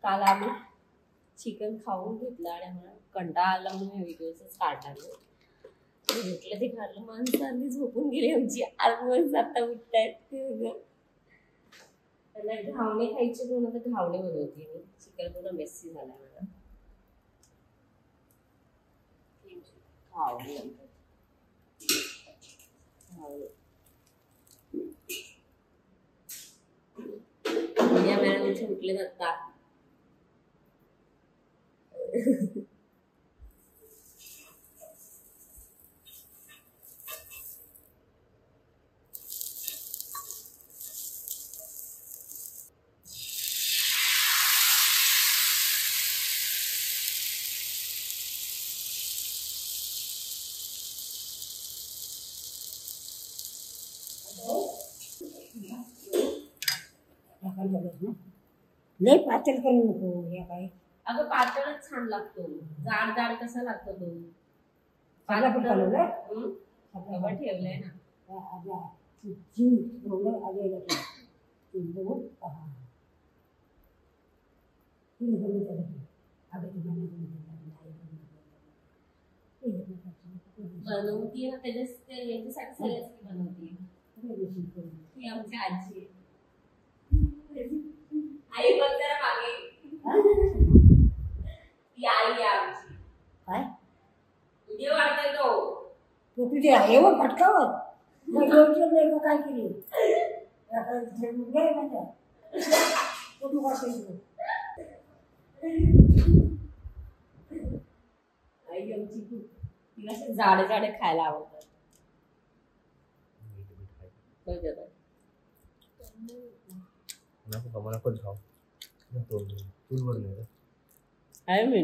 काल आम्ही चिकन खाऊन घेतलं आणि आम्हाला कंटाळा आला म्हणून व्हिडिओच काढला म्हटलं ते खाल्लं. माणसांनी झोपून गेली आमची. आरमच आता उठतायत. त्यांना घावणे खायचे म्हणून आता घावणे बनवते मी. चिकन पुन्हा मेस्सी झाला मला. घावणे या मॅडमचे उठले जातात. लय पातळ करू नको. हे काय अगं पातळच छान लागतो. जाड जाड कसा लागतो तो? पाला पण कालवलं खबर ठेवलंय ना. बनवती ना त्याच्यासाठी सगळ्यासाठी बनवते. ही आमची आजी आई बघ जरा मागे. ती आई आहे आमची. काय व्हिडिओ काढताय तो तुझे आहे व फटकावत मग काय केली आई आमची खूप तिला असे जाडे जाडे खायला आवडतात. काय मी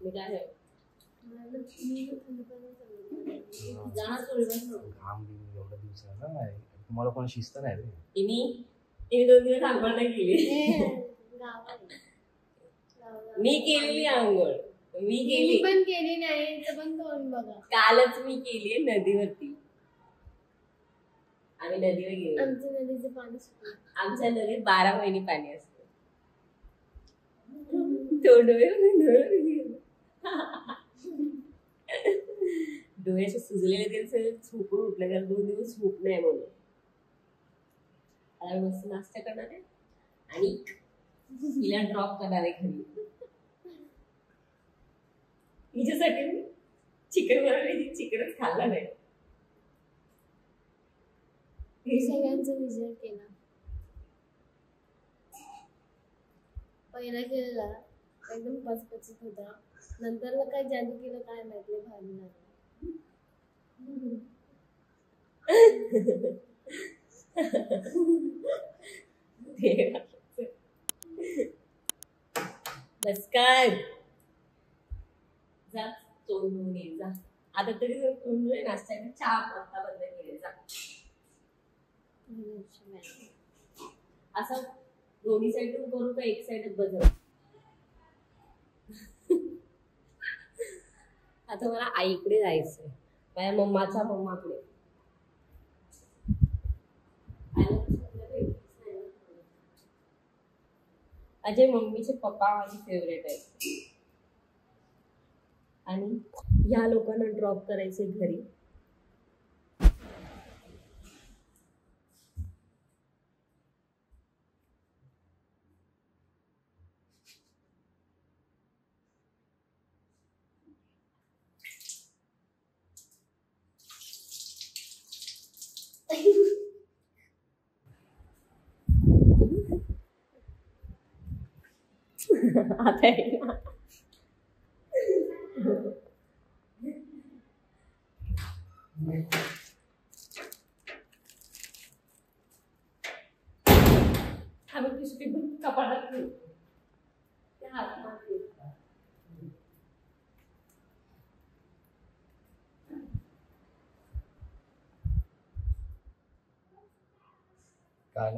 काय तुम्हाला कोण शिस्त नाही रे. तिने 2 दिवस आंघोळ नाही केली. मी केलेली आंघोळ. मी पण केली नाही पण करून बघा. कालच मी केली नदीवरती. आम्ही नदीवर गेलो. आमच्या नदीचं पाणी सुकलं. आमच्या नदीत 12 महिने पाणी असतं. डोळ्याचे सुजलेले दिवस झोपून उठले कारण 2 दिवस झोप नाही म्हणून. आता मस्त नाश्ता करणार आहे आणि तिला ड्रॉप करणार आहे घरी. हिच्यासाठी चिकन बनवली. चिकनच खाल्ला नाही. सगळ्यांचा विचार केला. पहिला केलेला एकदम पचपचीत होता. नंतरला काय जादू केलं काय माहिती भारी लागलं. बस काय जा तोंड धुवून ये जा. आता तरी जर तोंड धुवून नाश्ता चहा आता बंद केले जा. असं दोन्ही साईडून करू का एक साईडच बदल? आता मला आईकडे जायचंय. माझ्या मम्माच्या मम्माकडे. माझे मम्मीचे पप्पा माझे फेवरेट आहेत. आणि या लोकांना ड्रॉप करायचे घरी. आता आम्ही पिशवी कपाटात ठेवू. काय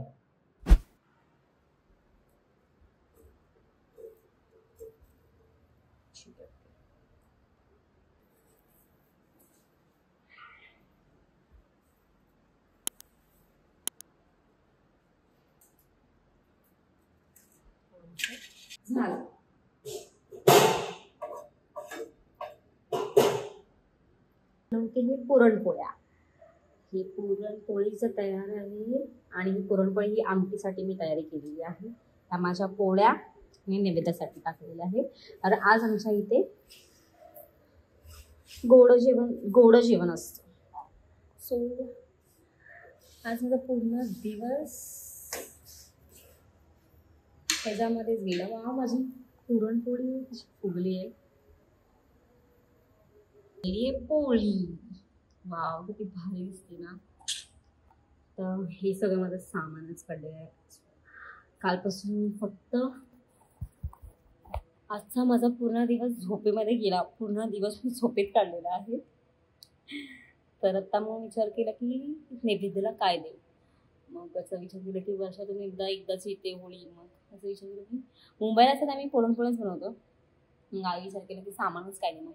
झालं. हे पुरणपोळ्या, ही पुरणपोळीचं तयार आहे आणि ही पुरणपोळी ही आमटीसाठी मी तयारी केलेली आहे. त्या माझ्या पोळ्या मी नैवेद्यासाठी टाकलेल्या आहे. तर आज आमच्या इथे गोड जेवण असतं. सो आज माझा पूर्ण दिवस त्याच्यामध्येच गेला. वा, माझी पुरणपोळी फुगली आहे. पोळी, वाव किती भारी दिसते ना. तर हे सगळं माझं सामानच पडलेलं आहे. कालपासून फक्त आजचा माझा पूर्ण दिवस झोपेमध्ये गेला. पूर्ण दिवस मी झोपेत काढलेला आहे. तर आता मग विचार केला की नैवेद्याला काय देऊ. मग त्याचा विचार केला की वर्षातून एकदाच येते होळी. मग असं विचार केला की मुंबईला असं आम्ही पुरणपोळ्याच बनवतो. मग आई विचार केला की सामानच काय नाही. मग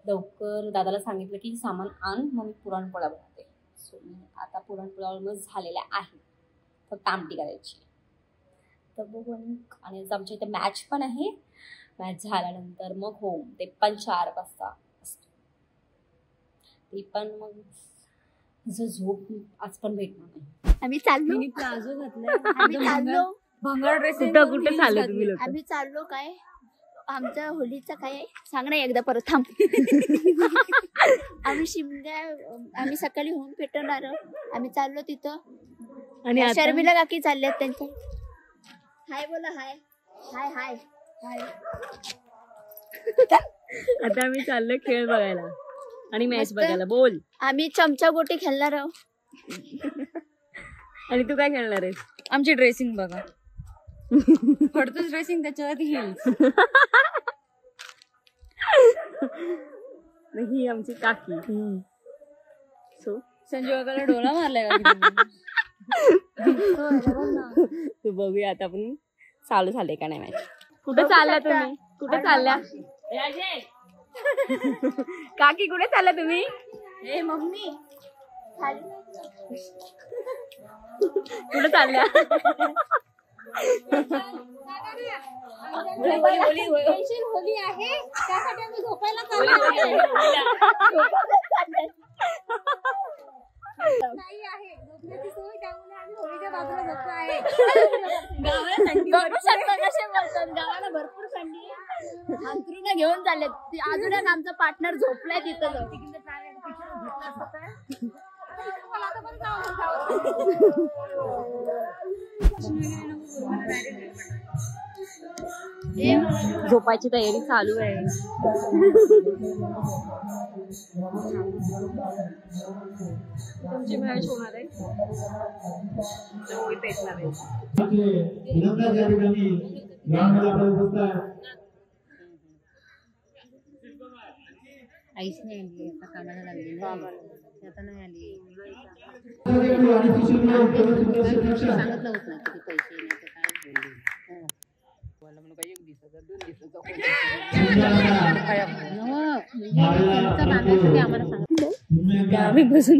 लवकर दादाला सांगितलं की सामान आण, मग मी पुरणपोळ्या बनवते. सो मी आता पुरणपोळ्या ऑलमोस्ट झालेल्या आहे, फक्त आमटी करायची. तर बघू. आणि आमच्या इथे मॅच पण आहे. मॅच झाल्यानंतर मग होम, ते पण 4 वाजता असतं. ते पण मग तुझं झोप आज पण भेटणार नाही. आम्ही चाललो, मी प्लाझो घातलाय. आम्ही चाललो भंगार ड्रेस. कुठं चाललं तुम्ही लोक? आम्ही चाललो काय आमच्या होलीचं काय सांग ना एकदा परत थांब. आम्ही आम्ही सकाळी होऊन पेटवणार. आम्ही चाललो तिथं आणि शर्मिला काकी चालल्यात त्यांच्या. हाय बोला. हाय हाय हाय हाय. आता आम्ही चाललो खेळ बघायला आणि मॅच बघायला. बोल. आम्ही चमचा गोटी खेळणार आहोत. आणि तू काय खेळणार आहेस? आमची ड्रेसिंग बघा. पडतोच ड्रेसिंग, त्याच्यावरती हिल्स. ही आमची काकी. सो संजय काकाला डोळा मारलाय का? तू बघूया आता आपण चालू झाले का नाही मॅच. कुठे चालला तुम्ही? कुठे चालल्या काकी? कुठे चालला तुम्ही? ए मम्मी कुठे चालल्या? होली आहे त्यासाठी आम्ही झोपायला नाही आहे. झोपण्याची सोय, त्यामुळे आम्ही होळीच्या बाजूला झोपतो आहे. गावाला भरपूर थंडी आहे. अंथरुणं घेऊन चालले. अजून एक आमचा पार्टनर झोपलाय तिथं. झोपायची तयारी चालू आहे. तुमची मॅच होणार आहे. आईच नाही आली, आता कामाला लागली ना, आता नाही आली. सांगितलं होत ना किती पैसे नाही तर काय बोलली. आम्हाला सांगितलं आम्ही बसून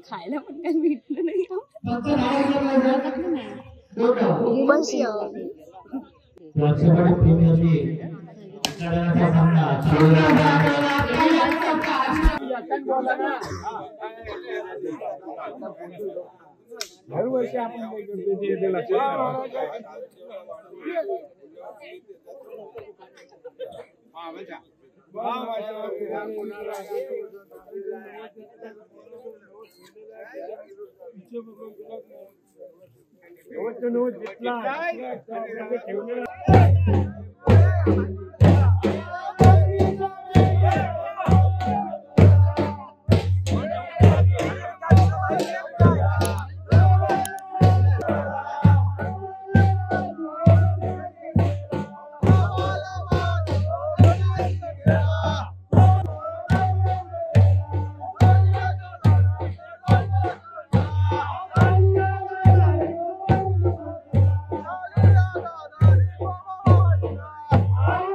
खायला पण काही भेटलं नाही. हर वर्षी आपण Oh,